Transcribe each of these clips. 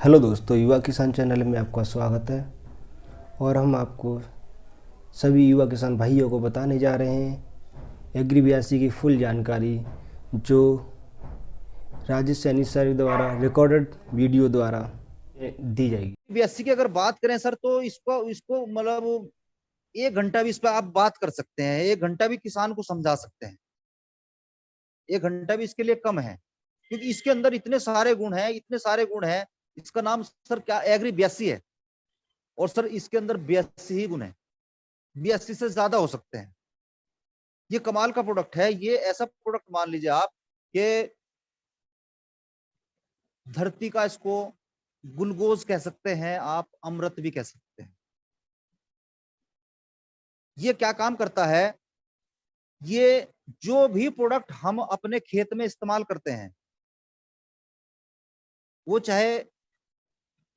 Hello दोस्तों, युवा किसान चैनल में आपका स्वागत है। और हम आपको सभी युवा किसान भाइयों को बताने जा रहे हैं एग्री 82 की फुल जानकारी, जो राजेश सैनी सर द्वारा रिकॉर्डेड वीडियो द्वारा दी जाएगी। 82 की अगर बात करें सर, तो इसको इसको मतलब 1 घंटा भी इस पर आप बात कर सकते हैं। 1 घंटा भी किसान को समझा सकते हैं। 1 घंटा भी इसके लिए कम है, क्योंकि इसके अंदर इतने सारे गुण हैं, इतने सारे गुण हैं। इसका नाम सर क्या, एग्री 82 है। और सर इसके अंदर 82 ही गुण है, 82 से ज्यादा हो सकते हैं। ये कमाल का प्रोडक्ट है। ये ऐसा प्रोडक्ट मान लीजिए आप कि धरती का इसको ग्लूकोज कह सकते हैं, आप अमृत भी कह सकते हैं। ये क्या काम करता है, ये जो भी प्रोडक्ट हम अपने खेत में इस्तेमाल करते हैं, वो चाहे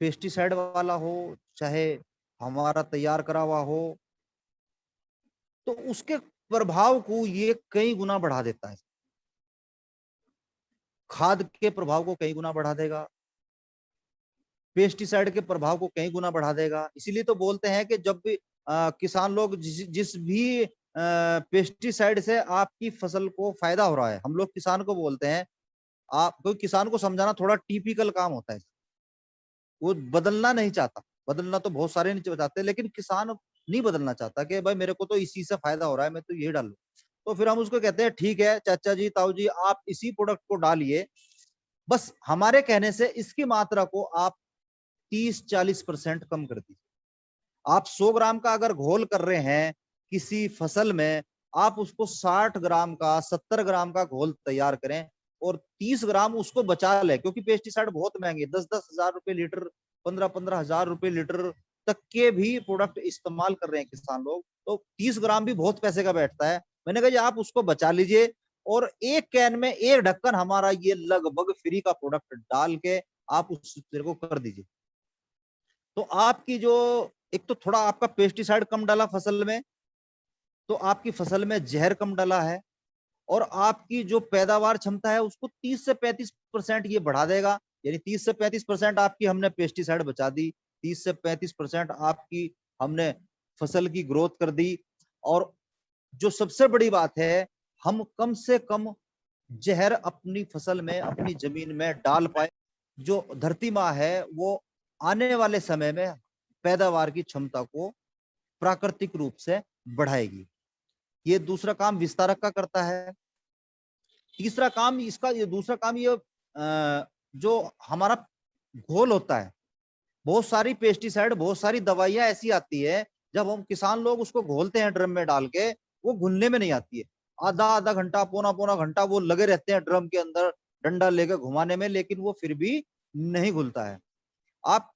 पेस्टिसाइड वाला हो, चाहे हमारा तैयार करा हुआ हो, तो उसके प्रभाव को ये कई गुना बढ़ा देता है। खाद के प्रभाव को कई गुना बढ़ा देगा, पेस्टिसाइड के प्रभाव को कई गुना बढ़ा देगा। इसीलिए तो बोलते हैं कि जब भी किसान लोग जिस भी पेस्टिसाइड से आपकी फसल को फायदा हो रहा है, हम लोग किसान को बोलते हैं। आप कोई किसान को समझाना थोड़ा टिपिकल काम होता है। वो बदलना नहीं चाहता। बदलना तो बहुत सारे नहीं चाहते, लेकिन किसान नहीं बदलना चाहता कि भाई मेरे को तो इसी से फायदा हो रहा है, मैं तो ये डालू। तो फिर हम उसको कहते हैं ठीक है चाचा जी, ताऊ जी, आप इसी प्रोडक्ट को डालिए। बस हमारे कहने से इसकी मात्रा को आप 30-40% कम कर दीजिए। आप 100 ग्राम का अगर घोल कर रहे हैं किसी फसल में, आप उसको 60 ग्राम का, 70 ग्राम का घोल तैयार करें और 30 ग्राम उसको बचा लें। क्योंकि पेस्टिसाइड बहुत महंगे, 10-10 हजार रुपए लीटर, 15-15 हजार रुपए लीटर तक के भी प्रोडक्ट इस्तेमाल कर रहे हैं किसान लोग। तो 30 ग्राम भी बहुत पैसे का बैठता है। मैंने कहा जी आप उसको बचा लीजिए, और एक कैन में एक ढक्कन हमारा ये लगभग फ्री का प्रोडक्ट डाल के आप उस को कर दीजिए। तो आपकी जो, एक तो थोड़ा आपका पेस्टिसाइड कम डाला फसल में, तो आपकी फसल में जहर कम डाला है, और आपकी जो पैदावार क्षमता है उसको 30 से 35% ये बढ़ा देगा। यानी 30 से 35% आपकी हमने पेस्टिसाइड बचा दी, 30 से 35% आपकी हमने फसल की ग्रोथ कर दी। और जो सबसे बड़ी बात है, हम कम से कम जहर अपनी फसल में, अपनी जमीन में डाल पाए। जो धरती माँ है वो आने वाले समय में पैदावार की क्षमता को प्राकृतिक रूप से बढ़ाएगी। ये दूसरा काम विस्तारक का करता है। तीसरा काम इसका, ये दूसरा काम, ये जो हमारा घोल होता है, बहुत सारी पेस्टिसाइड, बहुत सारी दवाइयां ऐसी आती है, जब हम किसान लोग उसको घोलते हैं ड्रम में डाल के, वो घुलने में नहीं आती है। आधा आधा घंटा, पौना पौना घंटा वो लगे रहते हैं ड्रम के अंदर डंडा लेकर घुमाने में, लेकिन वो फिर भी नहीं घुलता है। आप,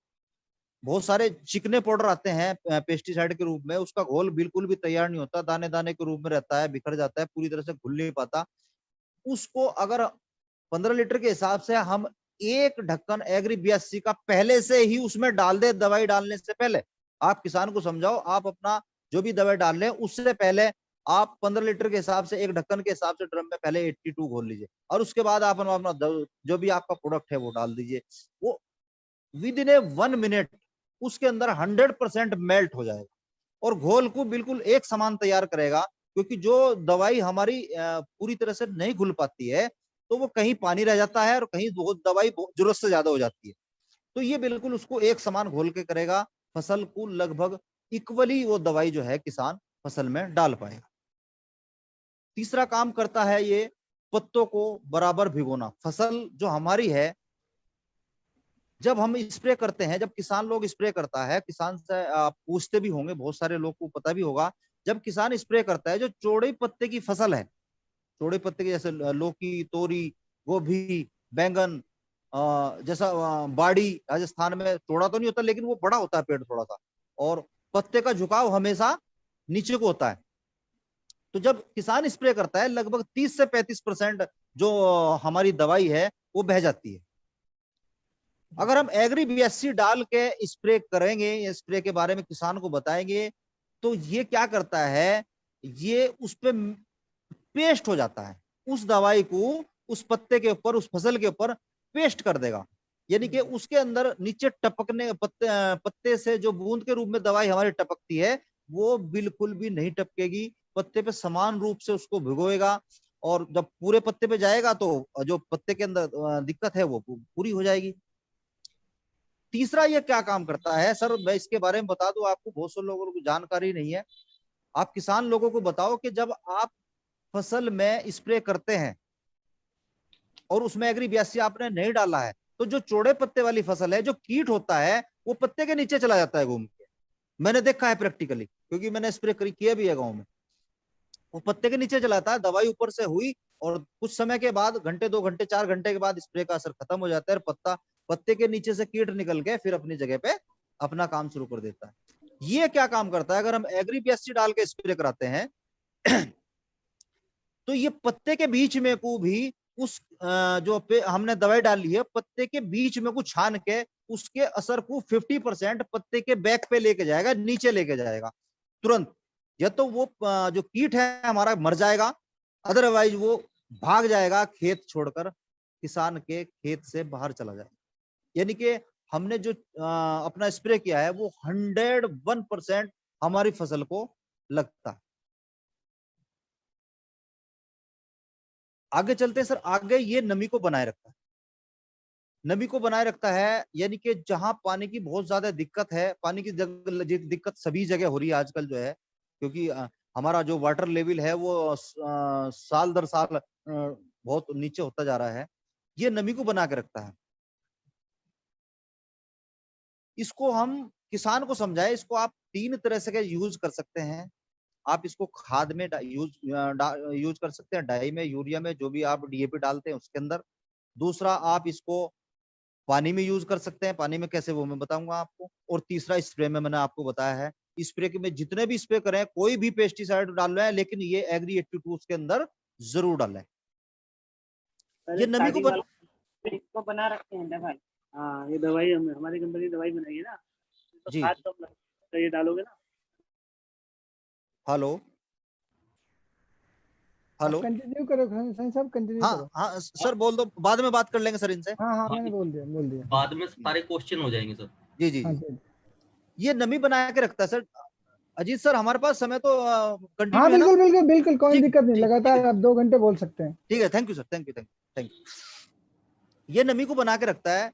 बहुत सारे चिकने पाउडर आते हैं पेस्टिसाइड के रूप में, उसका घोल बिल्कुल भी तैयार नहीं होता, दाने दाने के रूप में रहता है, बिखर जाता है, पूरी तरह से घुल नहीं पाता। उसको अगर 15 लीटर के हिसाब से हम एक ढक्कन एग्री 82 का पहले से ही उसमें डाल दे, दवाई डालने से पहले। आप किसान को समझाओ, आप अपना जो भी दवाई डाल रहे हैं उससे पहले आप 15 लीटर के हिसाब से, एक ढक्कन के हिसाब से ड्रम में पहले 82 घोल लीजिए, और उसके बाद आप अपना जो भी आपका प्रोडक्ट है वो डाल दीजिए। वो विद इन ए 1 मिनट उसके अंदर 100% मेल्ट हो जाएगा, और घोल को बिल्कुल एक समान तैयार करेगा। क्योंकि जो दवाई हमारी पूरी तरह से नहीं घुल पाती है, तो वो कहीं पानी रह जाता है और कहीं वो दवाई जरूरत से ज्यादा हो जाती है। तो ये बिल्कुल उसको एक समान घोल के करेगा, फसल को लगभग इक्वली वो दवाई जो है किसान फसल में डाल पाएगा। तीसरा काम करता है ये, पत्तों को बराबर भिगोना। फसल जो हमारी है, जब हम स्प्रे करते हैं, जब किसान लोग स्प्रे करता है, किसान से आप पूछते भी होंगे, बहुत सारे लोग को पता भी होगा, जब किसान स्प्रे करता है, जो चौड़े पत्ते की फसल है, चौड़े पत्ते की जैसे लौकी, तोरी, गोभी, बैंगन, जैसा बाड़ी राजस्थान में चौड़ा तो नहीं होता, लेकिन वो बड़ा होता है पेड़ थोड़ा सा, और पत्ते का झुकाव हमेशा नीचे को होता है। तो जब किसान स्प्रे करता है, लगभग 30 से 35% जो हमारी दवाई है वो बह जाती है। अगर हम एग्री 82 डाल के स्प्रे करेंगे, स्प्रे के बारे में किसान को बताएंगे, तो ये क्या करता है, ये उस पे पेस्ट हो जाता है। उस दवाई को उस पत्ते के ऊपर, उस फसल के ऊपर पेस्ट कर देगा। यानी कि उसके अंदर नीचे टपकने पत्ते से जो बूंद के रूप में दवाई हमारी टपकती है वो बिल्कुल भी नहीं टपकेगी। पत्ते पे समान रूप से उसको भिगोएगा और जब पूरे पत्ते पे जाएगा तो जो पत्ते के अंदर दिक्कत है वो पूरी हो जाएगी। तीसरा ये क्या काम करता है सर, मैं इसके बारे में बता दूं आपको, बहुत से लोगों को जानकारी नहीं है। आप किसान लोगों को बताओ कि जब आप फसल में स्प्रे करते हैं और उसमें एग्री 82 आपने नहीं डाला है तो जो चौड़े पत्ते वाली फसल है, जो कीट होता है वो पत्ते के नीचे चला जाता है घूम के। मैंने देखा है प्रैक्टिकली, क्योंकि मैंने स्प्रे किया भी है गाँव में। वो पत्ते के नीचे चला जाता है, दवाई ऊपर से हुई और कुछ समय के बाद, घंटे 2 घंटे 4 घंटे के बाद स्प्रे का असर खत्म हो जाता है और पत्ते के नीचे से कीट निकल के फिर अपनी जगह पे अपना काम शुरू कर देता है। ये क्या काम करता है, अगर हम एग्री 82 डाल के स्प्रे कराते हैं तो ये पत्ते के बीच में को भी उस जो पे हमने दवाई डाली है पत्ते के बीच में को छान के उसके असर को 50% पत्ते के बैक पे लेके जाएगा, नीचे लेके जाएगा तुरंत। या तो वो जो कीट है हमारा मर जाएगा, अदरवाइज वो भाग जाएगा खेत छोड़कर, किसान के खेत से बाहर चला जाएगा। यानी कि हमने जो अपना स्प्रे किया है वो 101% हमारी फसल को लगता है। आगे चलते हैं सर, आगे ये नमी को बनाए रखता है। नमी को बनाए रखता है यानी कि जहां पानी की बहुत ज्यादा दिक्कत है, पानी की दिक्कत सभी जगह हो रही है आजकल जो है, क्योंकि हमारा जो वाटर लेवल है वो साल दर साल बहुत नीचे होता जा रहा है। ये नमी को बना के रखता है। इसको हम किसान को समझाए, इसको आप 3 तरह से यूज कर सकते हैं। आप इसको खाद में यूज कर सकते हैं, डाई में, यूरिया में, जो भी आप डीएपी डालते हैं उसके अंदर। दूसरा आप इसको पानी में यूज कर सकते हैं, पानी में कैसे वो मैं बताऊंगा आपको। और तीसरा स्प्रे में मैंने आपको बताया है। स्प्रे के में जितने भी स्प्रे करें, कोई भी पेस्टिसाइड डाल रहे हैं लेकिन ये एग्री 82 के अंदर जरूर डालें। ये नमी को इसको बना रखते हैं दवाई। हाँ, ये दवाई हमारी कंपनी दवाई बनाई है ना, तो जी। खाद तो ये डालोगे ना। हेलो हेलो, कंटिन्यू करो सही साहब, कंटिन्यू हाँ करो। हाँ सर बोल दो, बाद में बात कर लेंगे सर इनसे। हाँ हाँ मैंने बोल दिया। बाद में सारे क्वेश्चन हो जाएंगे सर। जी जी हाँ जी। जी। ये नमी बना के रखता है सर। अजीत सर हमारे पास समय तो हाँ कंटिन्यू है ना? बिल्कुल बिल्कुल बिल्कुल, कोई ठीक दिक्कत नहीं, ठीक ठीक लगातार है, आप 2 घंटे बोल सकते हैं। ठीक है। Thank you sir, thank you thank you thank you. ये नमी को बना के रखता है।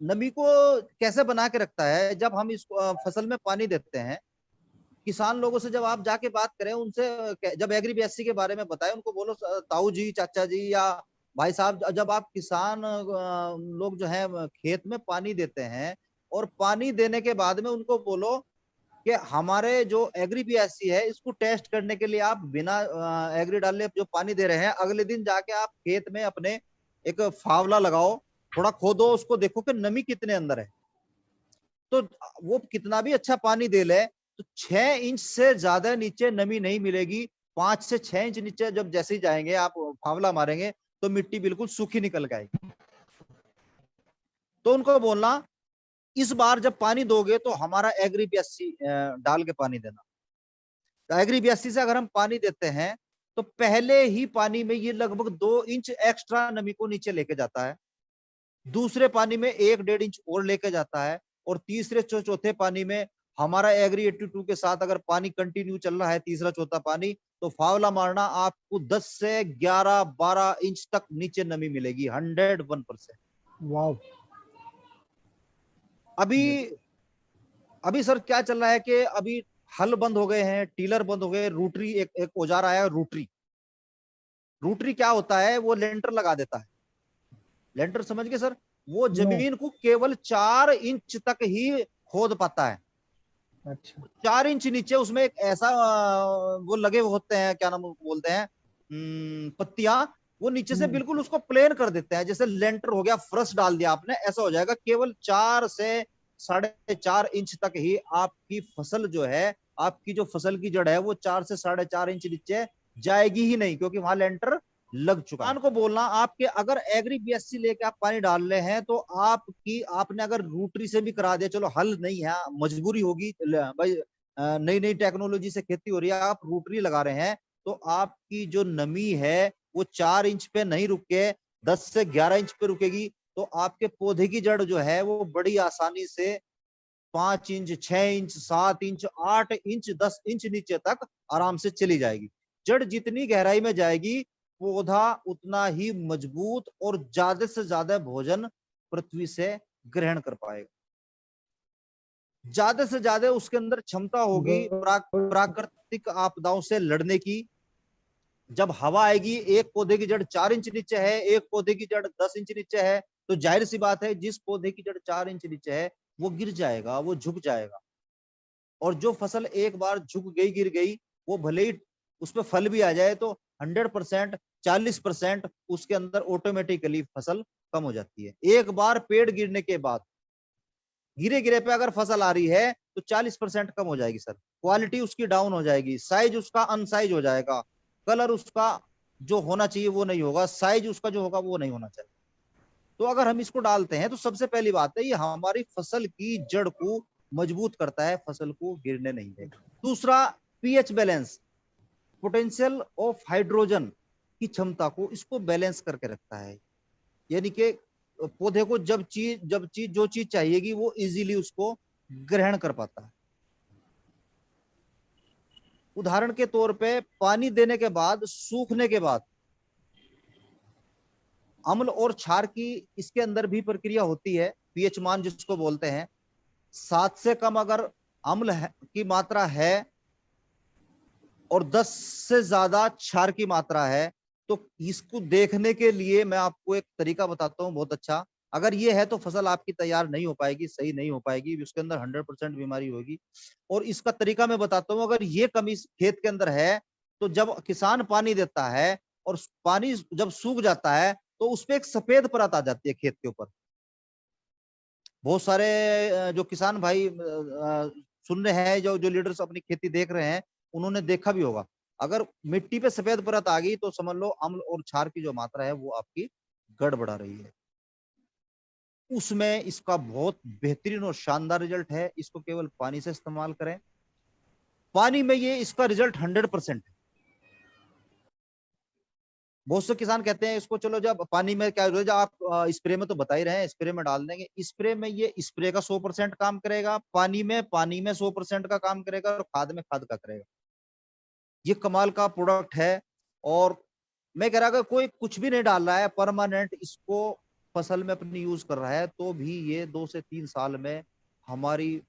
नमी को कैसे बना के रखता है, जब हम इसको फसल में पानी देते हैं, किसान लोगों से जब आप जाके बात करें उनसे, जब एग्री 82 के बारे में बताएं, उनको बोलो ताऊ जी, चाचा जी या भाई साहब, जब आप किसान लोग जो है खेत में पानी देते हैं और पानी देने के बाद में उनको बोलो कि हमारे जो एग्री 82 है इसको टेस्ट करने के लिए आप बिना एग्री डाले जो पानी दे रहे हैं, अगले दिन जाके आप खेत में अपने एक फावला लगाओ, थोड़ा खोदो, उसको देखो कि नमी कितने अंदर है। तो वो कितना भी अच्छा पानी दे ले तो 6 इंच से ज्यादा नीचे नमी नहीं मिलेगी। 5 से 6 इंच नीचे जब जैसे ही जाएंगे आप फावला मारेंगे तो मिट्टी बिल्कुल सूखी निकल के आएगी। तो उनको बोलना इस बार जब पानी दोगे तो हमारा एग्री 82 डाल के पानी देना। तो एग्री 82 से अगर हम पानी देते हैं तो पहले ही पानी में ये लगभग 2 इंच एक्स्ट्रा नमी को नीचे लेके जाता है, दूसरे पानी में 1-1.5 इंच और लेके जाता है, और तीसरे चौथे पानी में हमारा एग्री 82 के साथ अगर पानी कंटिन्यू चल रहा है, तीसरा चौथा पानी, तो फावला मारना आपको 10 से 11-12 इंच तक नीचे नमी मिलेगी, 101%। वाह। अभी सर क्या चल रहा है कि अभी हल बंद हो गए हैं, टीलर बंद हो गए, रूटरी एक औजार आया है, रूटरी क्या होता है, वो लेंटर लगा देता है। लेंटर समझ गए सर? वो जमीन को केवल 4 इंच तक ही खोद पाता है। अच्छा। 4 इंच नीचे उसमें एक ऐसा वो लगे होते हैं, क्या नाम बोलते हैं, पत्तियां, वो नीचे से बिल्कुल उसको प्लेन कर देते हैं। जैसे लेंटर हो गया, फर्श डाल दिया आपने, ऐसा हो जाएगा। केवल 4 से 4.5 इंच तक ही आपकी फसल जो है, आपकी जो फसल की जड़ है वो 4 से 4.5 इंच नीचे जाएगी ही नहीं, क्योंकि वहां लेंटर लग चुका है। को बोलना आपके अगर एग्री 82 लेके आप पानी डाल रहे हैं तो आपने अगर रूटरी से भी करा दिया, चलो हल नहीं है, मजबूरी होगी भाई, नई नई टेक्नोलॉजी से खेती हो रही है, आप रूटरी लगा रहे हैं, तो आपकी जो नमी है वो 4 इंच पे नहीं रुक के 10 से 11 इंच पे रुकेगी। तो आपके पौधे की जड़ जो है वो बड़ी आसानी से 5 inch, 6 inch, 7 inch, 8 inch, 10 inch नीचे तक आराम से चली जाएगी। जड़ जितनी गहराई में जाएगी, पौधा उतना ही मजबूत और ज्यादा से ज्यादा भोजन पृथ्वी से ग्रहण कर पाएगा। ज्यादा से ज्यादा उसके अंदर क्षमता होगी प्राकृतिक आपदाओं से लड़ने की। जब हवा आएगी, एक पौधे की जड़ 4 इंच नीचे है, एक पौधे की जड़ 10 इंच नीचे है, तो जाहिर सी बात है जिस पौधे की जड़ 4 इंच नीचे है वो गिर जाएगा, वो झुक जाएगा। और जो फसल एक बार झुक गई, गिर गई, वो भले ही उस पर फल भी आ जाए तो 100%, 40% उसके अंदर ऑटोमेटिकली फसल कम हो जाती है। एक बार पेड़ गिरने के बाद गिरे गिरे पे अगर फसल आ रही है तो 40% कम हो जाएगी सर, क्वालिटी उसकी डाउन हो जाएगी, साइज उसका अनसाइज हो जाएगा, कलर उसका जो होना चाहिए वो नहीं होगा, साइज उसका जो होगा वो नहीं होना चाहिए। तो अगर हम इसको डालते हैं तो सबसे पहली बात है ये हमारी फसल की जड़ को मजबूत करता है, फसल को गिरने नहीं देगा। दूसरा, pH balance, potential of hydrogen की क्षमता को इसको बैलेंस करके रखता है। यानी कि पौधे को जब चीज जो चीज चाहिएगी वो इजीली उसको ग्रहण कर पाता है। उदाहरण के तौर पे पानी देने के बाद, सूखने के बाद अम्ल और क्षार की इसके अंदर भी प्रक्रिया होती है, पीएच मान जिसको बोलते हैं। 7 से कम अगर अम्ल की मात्रा है और 10 से ज्यादा क्षार की मात्रा है, तो इसको देखने के लिए मैं आपको एक तरीका बताता हूँ बहुत अच्छा। अगर ये है तो फसल आपकी तैयार नहीं हो पाएगी, सही नहीं हो पाएगी, उसके अंदर 100% बीमारी होगी। और इसका तरीका मैं बताता हूँ, अगर ये कमी खेत के अंदर है तो जब किसान पानी देता है और पानी जब सूख जाता है तो उस पर एक सफेद परत आ जाती है खेत के ऊपर। बहुत सारे जो किसान भाई सुन रहे हैं, जो लीडर्स अपनी खेती देख रहे हैं, उन्होंने देखा भी होगा। अगर मिट्टी पे सफेद परत आ गई तो समझ लो अम्ल और क्षार की जो मात्रा है वो आपकी गड़बड़ा रही है। उसमें इसका बहुत बेहतरीन और शानदार रिजल्ट है। इसको केवल पानी से इस्तेमाल करें, पानी में ये इसका रिजल्ट 100% है। बहुत से किसान कहते हैं इसको चलो जब पानी में क्या जब आप स्प्रे में तो बता ही रहे हैं, स्प्रे में डाल देंगे। स्प्रे में ये स्प्रे का 100% काम करेगा, पानी में 100% का काम करेगा, और खाद में खाद का करेगा। ये कमाल का प्रोडक्ट है। और मैं कह रहा अगर कोई कुछ भी नहीं डाल रहा है, परमानेंट इसको फसल में अपनी यूज कर रहा है, तो भी ये 2 से 3 साल में हमारी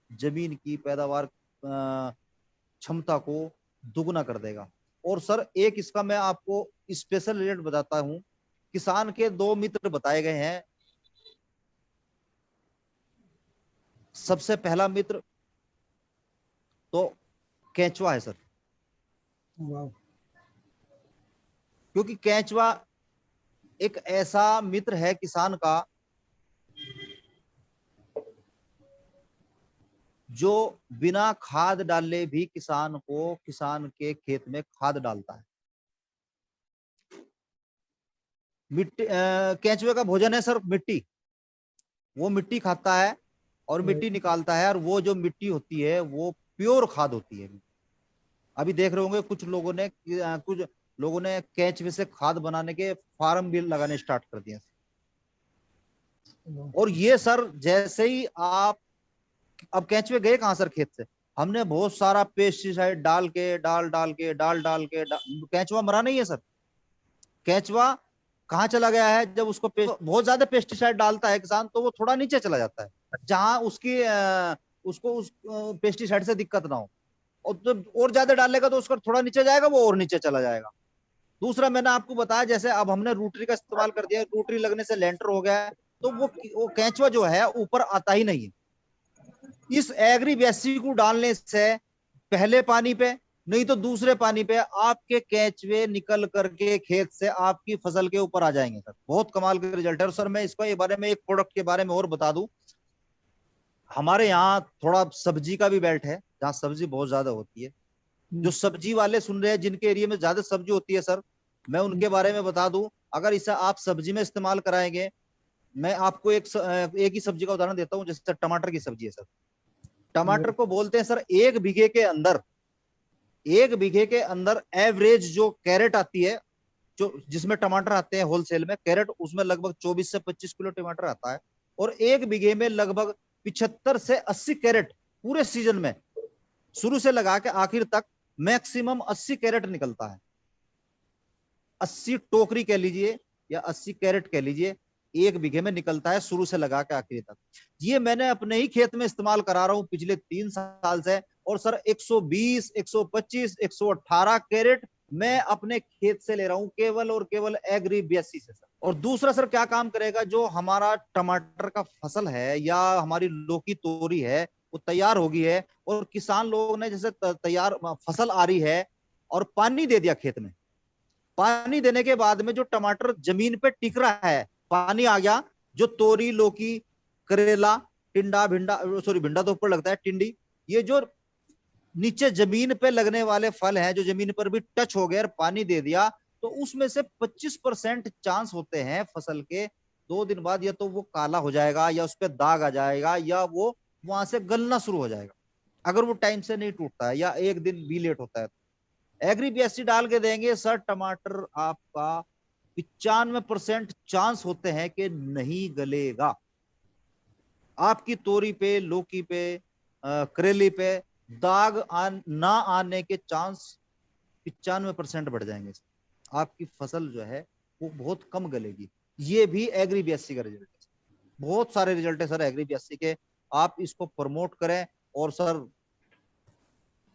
जमीन की पैदावार क्षमता को दुगना कर देगा। और सर एक इसका मैं आपको स्पेशल रिजल्ट बताता हूं। किसान के 2 मित्र बताए गए हैं। सबसे पहला मित्र तो केंचुआ है सर, वाह, क्योंकि केंचुआ एक ऐसा मित्र है किसान का जो बिना खाद डाले भी किसान के खेत में खाद डालता है। मिट्टी केंचुए का भोजन है सर मिट्टी। वो मिट्टी खाता है और मिट्टी निकालता है, और वो जो मिट्टी होती है वो प्योर खाद होती है। अभी देख रहे होंगे कुछ लोगों ने केंचुए से खाद बनाने के फार्म भी लगाने स्टार्ट कर दिए। और ये सर जैसे ही आप, अब केंचुए गए कहां सर खेत से, हमने बहुत सारा पेस्टिसाइड डाल के केंचुआ मरा नहीं है सर। केंचुआ कहाँ चला गया है, जब उसको बहुत ज्यादा पेस्टिसाइड डालता है किसान तो वो थोड़ा नीचे चला जाता है, जहां उसको उस पेस्टिसाइड से दिक्कत ना हो। और जब और ज्यादा डालेगा तो उसका थोड़ा नीचे जाएगा, वो और नीचे चला जाएगा। दूसरा मैंने आपको बताया, जैसे अब हमने रूटरी का इस्तेमाल कर दिया, रूटरी लगने से लेंटर हो गया है, तो वो केंचुआ जो है ऊपर आता ही नहीं है। इस एग्री बेसी को डालने से पहले पानी पे नहीं तो दूसरे पानी पे आपके केंचुए निकल करके खेत से आपकी फसल के ऊपर आ जाएंगे सर। बहुत कमाल का रिजल्ट है। और सर मैं इसको बारे में एक प्रोडक्ट के बारे में और बता दूं, हमारे यहाँ थोड़ा सब्जी का भी बेल्ट है जहाँ सब्जी बहुत ज्यादा होती है। जो सब्जी वाले सुन रहे हैं जिनके एरिया में ज्यादा सब्जी होती है सर, मैं उनके बारे में बता दूं, अगर इसे आप सब्जी में इस्तेमाल कराएंगे, मैं आपको एक ही सब्जी का उदाहरण देता हूँ। जैसे टमाटर की सब्जी है सर, टमाटर को बोलते हैं सर 1 बीघे के अंदर एवरेज जो कैरेट आती है जिसमें टमाटर आते हैं होलसेल में कैरेट, उसमें लगभग 24 से 25 किलो टमाटर आता है। और 1 बीघे में लगभग 75 से 80 कैरेट पूरे सीजन में, शुरू से लगा के आखिर तक मैक्सिमम 80 कैरेट निकलता है। 80 टोकरी कह लीजिए या 80 कैरेट कह लीजिए, 1 बीघे में निकलता है शुरू से लगा के आखिर तक। ये मैंने अपने ही खेत में इस्तेमाल करा रहा हूं पिछले 3 साल से। और सर 120, 125, 118 कैरेट मैं अपने खेत से ले रहा हूं, केवल और केवल एग्री 82 से सर। और दूसरा सर क्या काम करेगा, जो हमारा टमाटर का फसल है या हमारी लौकी तोरी है वो तैयार होगी है, और किसान लोगों ने जैसे तैयार फसल आ रही है और पानी दे दिया खेत में, पानी देने के बाद में जो टमाटर जमीन पे टिक रहा है, पानी आ गया, जो तोरी, लौकी, करेला, टिंडा, भिंडा, सॉरी भिंडा तो ऊपर लगता है, टिंडी, ये जो नीचे जमीन पे लगने वाले फल हैं, जो जमीन पर भी टच हो गए और पानी दे दिया, तो उसमें से 25% चांस होते हैं फसल के 2 दिन बाद या तो वो काला हो जाएगा, या उस पर दाग आ जाएगा, या वो वहां से गलना शुरू हो जाएगा, अगर वो टाइम से नहीं टूटता है या 1 दिन भी लेट होता है। एग्री 82 डाल के देंगे सर, टमाटर आपका 95% चांस होते हैं कि नहीं गलेगा। आपकी तोरी पे, लौकी पे, करेली पे दाग ना आने के चांस 95% बढ़ जाएंगे। आपकी फसल जो है वो बहुत कम गलेगी। ये भी एग्री 82 का रिजल्ट है। बहुत सारे रिजल्ट है सर एग्री 82 के, आप इसको प्रमोट करें। और सर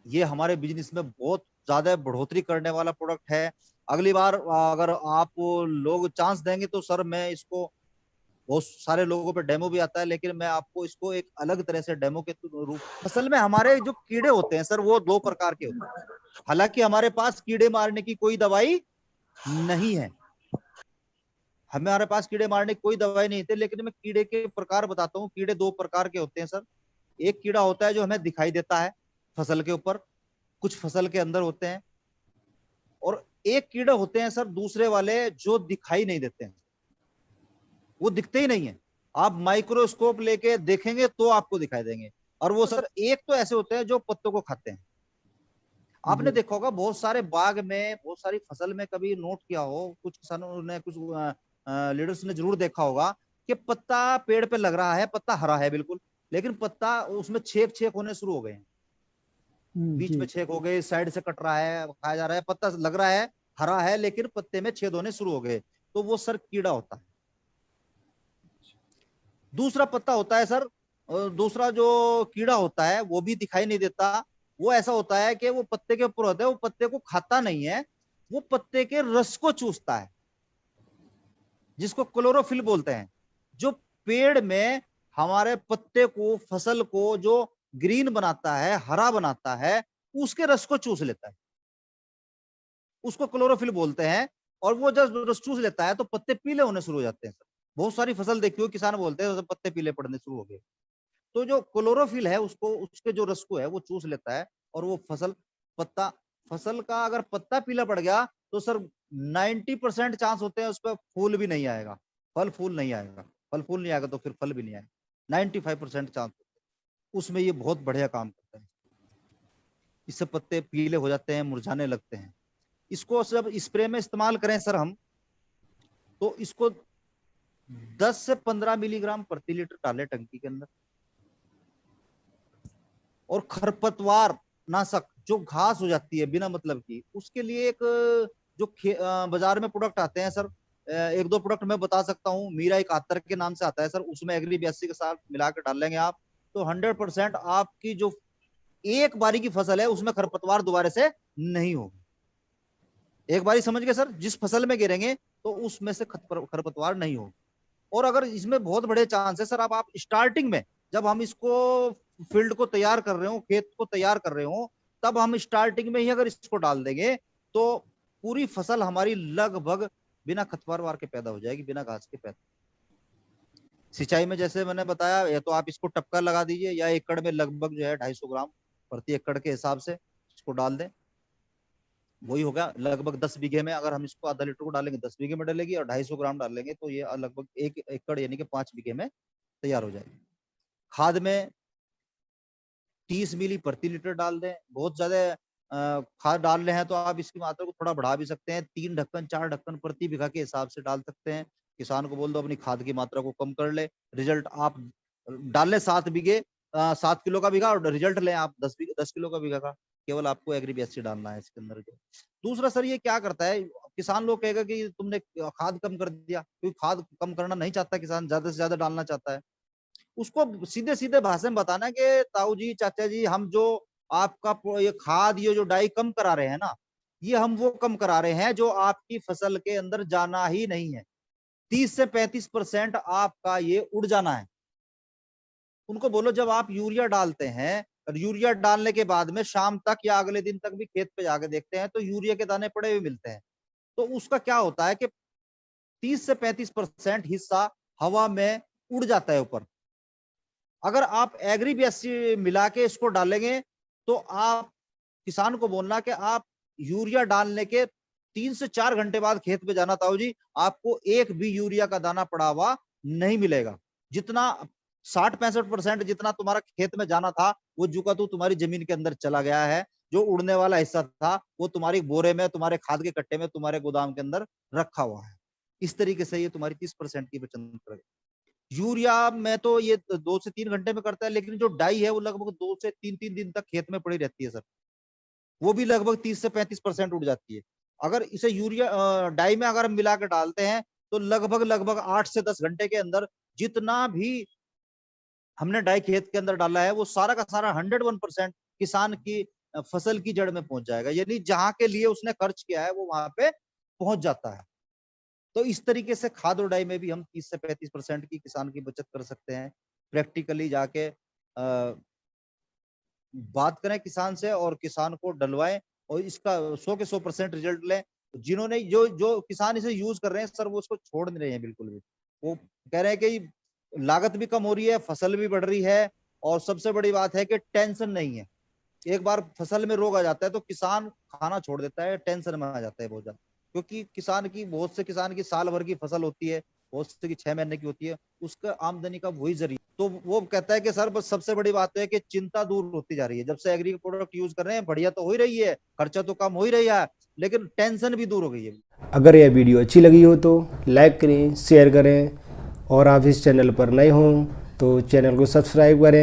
ये हमारे बिजनेस में बहुत ज्यादा बढ़ोतरी करने वाला प्रोडक्ट है। अगली बार अगर आप लोग चांस देंगे तो सर मैं इसको, बहुत सारे लोगों पे डेमो भी आता है, लेकिन मैं आपको इसको एक अलग तरह से डेमो के रूप। असल में हमारे जो कीड़े होते हैं सर वो 2 प्रकार के होते हैं। हालांकि हमारे पास कीड़े मारने की कोई दवाई नहीं है, हमारे पास कीड़े मारने की कोई दवाई नहीं थी, लेकिन मैं कीड़े के प्रकार बताता हूँ। कीड़े 2 प्रकार के होते हैं सर। एक कीड़ा होता है जो हमें दिखाई देता है फसल के ऊपर, कुछ फसल के अंदर होते हैं। और एक कीड़े होते हैं सर दूसरे वाले जो दिखाई नहीं देते हैं, वो दिखते ही नहीं है, आप माइक्रोस्कोप लेके देखेंगे तो आपको दिखाई देंगे। और वो सर एक तो ऐसे होते हैं जो पत्तों को खाते हैं। आपने देखा होगा बहुत सारे बाग में, बहुत सारी फसल में, कभी नोट किया हो, कुछ किसानों ने, कुछ लीडर्स ने जरूर देखा होगा कि पत्ता पेड़ पे लग रहा है, पत्ता हरा है बिल्कुल, लेकिन पत्ता उसमें छेक छेक होने शुरू हो गए हैं, बीच में छेक हो गए, साइड से कट रहा है, खाया जा रहा है, पत्ता लग रहा है हरा है लेकिन पत्ते में छेद होने शुरू हो गए, तो वो सर कीड़ा होता है। दूसरा पत्ता होता है सर, दूसरा जो कीड़ा होता है वो भी दिखाई नहीं देता। वो ऐसा होता है कि वो पत्ते के ऊपर होता है, वो पत्ते को खाता नहीं है, वो पत्ते के रस को चूसता है, जिसको क्लोरोफिल बोलते हैं। जो पेड़ में हमारे पत्ते को, फसल को जो ग्रीन बनाता है, हरा बनाता है, उसके रस को चूस लेता है, उसको क्लोरोफिल बोलते हैं। और वो जब रस चूस लेता है तो पत्ते पीले होने शुरू हो जाते हैं। बहुत सारी फसल देखी हो, किसान बोलते हैं तो पत्ते पीले पड़ने शुरू हो गए। तो जो क्लोरोफिल है उसको, उसके जो रस को है वो चूस लेता है, और वो पत्ता, फसल का अगर पत्ता पीला पड़ गया तो सर 90% चांस होते हैं उस पर फूल भी नहीं आएगा, फूल नहीं आएगा, फूल नहीं आएगा तो फिर फल भी नहीं आएगा। 95% चांस उसमें ये बहुत बढ़िया काम करता है। इससे पत्ते पीले हो जाते हैं, मुरझाने लगते हैं। इसको जब स्प्रे में इस्तेमाल करें सर हम, तो इसको 10 से 15 मिलीग्राम प्रति लीटर डालें टंकी के अंदर। और खरपतवार नाशक जो घास हो जाती है बिना मतलब की, उसके लिए एक जो बाजार में प्रोडक्ट आते हैं सर, 1-2 प्रोडक्ट मैं बता सकता हूँ। मीरा 71 के नाम से आता है सर, उसमें एग्री 82 के साथ मिला के डाल लेंगे आप, तो 100% आपकी जो एक बारी की फसल है उसमें खरपतवार दोबारा से नहीं होगी। एक बारी समझ गए सर, जिस फसल में गिरेंगे तो उसमें से खरपतवार नहीं होगी। और अगर इसमें बहुत बड़े चांस है सर, आप स्टार्टिंग में जब हम इसको फील्ड को तैयार कर रहे हो, खेत को तैयार कर रहे हो, तब हम स्टार्टिंग में ही अगर इसको डाल देंगे तो पूरी फसल हमारी लगभग बिना खरपतवार के पैदा हो जाएगी, बिना घास के पैदा। सिंचाई में जैसे मैंने बताया, या तो आप इसको टपका लगा दीजिए, या एकड़ में लगभग जो है 250 ग्राम प्रति एकड़ के हिसाब से इसको डाल दें, वही होगा लगभग 10 बीघे में। अगर हम इसको आधा लीटर को डालेंगे 10 बीघे में डलेगी, और 250 ग्राम डालेंगे तो ये लगभग 1 एकड़ यानी कि 5 बीघे में तैयार हो जाएगी। खाद में 30 मिली प्रति लीटर डाल दें, बहुत ज्यादा खाद डाल रहे हैं तो आप इसकी मात्रा को थोड़ा बढ़ा भी सकते हैं। 3 ढक्कन 4 ढक्कन प्रति बीघा के हिसाब से डाल सकते हैं। किसान को बोल दो अपनी खाद की मात्रा को कम कर ले। रिजल्ट आप डाल ले 7 किलो का बीघा और रिजल्ट लें आप 10 किलो का बीघा का। केवल आपको एग्रीबीएससी डालना है इसके अंदर। दूसरा सर ये क्या करता है, किसान लोग कहेगा कि तुमने खाद कम कर दिया, क्योंकि खाद कम करना नहीं चाहता किसान, ज्यादा से ज्यादा डालना चाहता है। उसको सीधे सीधे भाषा में बताना है कि ताऊ जी चाचा जी, हम जो आपका ये खाद ये जो डाई कम करा रहे हैं ना, ये हम वो कम करा रहे हैं जो आपकी फसल के अंदर जाना ही नहीं है। 30 से 35% आपका ये उड़ जाना है। उनको बोलो जब आप यूरिया डालते हैं और यूरिया डालने के बाद में शाम तक या अगले दिन तक भी खेत पे जाके देखते हैं तो यूरिया के दाने पड़े हुए मिलते हैं। तो उसका क्या होता है कि 30 से 35% हिस्सा हवा में उड़ जाता है ऊपर। अगर आप एग्रीबीएससी मिला के इसको डालेंगे तो आप किसान को बोलना कि आप यूरिया डालने के 3 से 4 घंटे बाद खेत पे जाना ताऊ जी, आपको एक भी यूरिया का दाना पड़ा हुआ नहीं मिलेगा। जितना 60-65% जितना तुम्हारा खेत में जाना था वो जुका तो तुम्हारी जमीन के अंदर चला गया है। जो उड़ने वाला हिस्सा था वो तुम्हारी बोरे में, तुम्हारे खाद के कट्टे में, तुम्हारे गोदाम के अंदर रखा हुआ है। इस तरीके से ये तुम्हारी 30% की बचत करेगा। यूरिया में तो ये 2 से 3 घंटे में करता है, लेकिन जो डाई है वो लगभग 2 से 3 दिन तक खेत में पड़ी रहती है सर। वो भी लगभग 30 से 35% उड़ जाती है। अगर इसे यूरिया डाई में अगर हम मिला के डालते हैं तो लगभग 8 से 10 घंटे के अंदर जितना भी हमने डाई खेत के अंदर डाला है वो सारा का सारा 101% किसान की फसल की जड़ में पहुंच जाएगा। यानी जहां के लिए उसने खर्च किया है वो वहां पे पहुंच जाता है। तो इस तरीके से खाद और डाई में भी हम 30 से 35% की किसान की बचत कर सकते हैं। प्रैक्टिकली जाके बात करें किसान से और किसान को डलवाएं और इसका 100 के 100% रिजल्ट लें। जिन्होंने जो जो किसान इसे यूज कर रहे हैं सर वो उसको छोड़ नहीं रहे हैं बिल्कुल भी। वो कह रहे हैं कि लागत भी कम हो रही है, फसल भी बढ़ रही है और सबसे बड़ी बात है कि टेंशन नहीं है। एक बार फसल में रोग आ जाता है तो किसान खाना छोड़ देता है, टेंशन में आ जाता है बहुत ज्यादा। क्योंकि बहुत से किसान की साल भर की फसल होती है, बहुत से की 6 महीने की होती है, उसका आमदनी का वही जरिया। तो वो कहता है कि सर बस सबसे बड़ी बात है कि चिंता दूर होती जा रही है। जब से एग्री प्रोडक्ट यूज कर रहे हैं बढ़िया तो हो ही रही है, खर्चा तो कम हो ही रही है, लेकिन टेंशन भी दूर हो गई है। अगर यह वीडियो अच्छी लगी हो तो लाइक करें, शेयर करें और आप इस चैनल पर नए हों तो चैनल को सब्सक्राइब करें।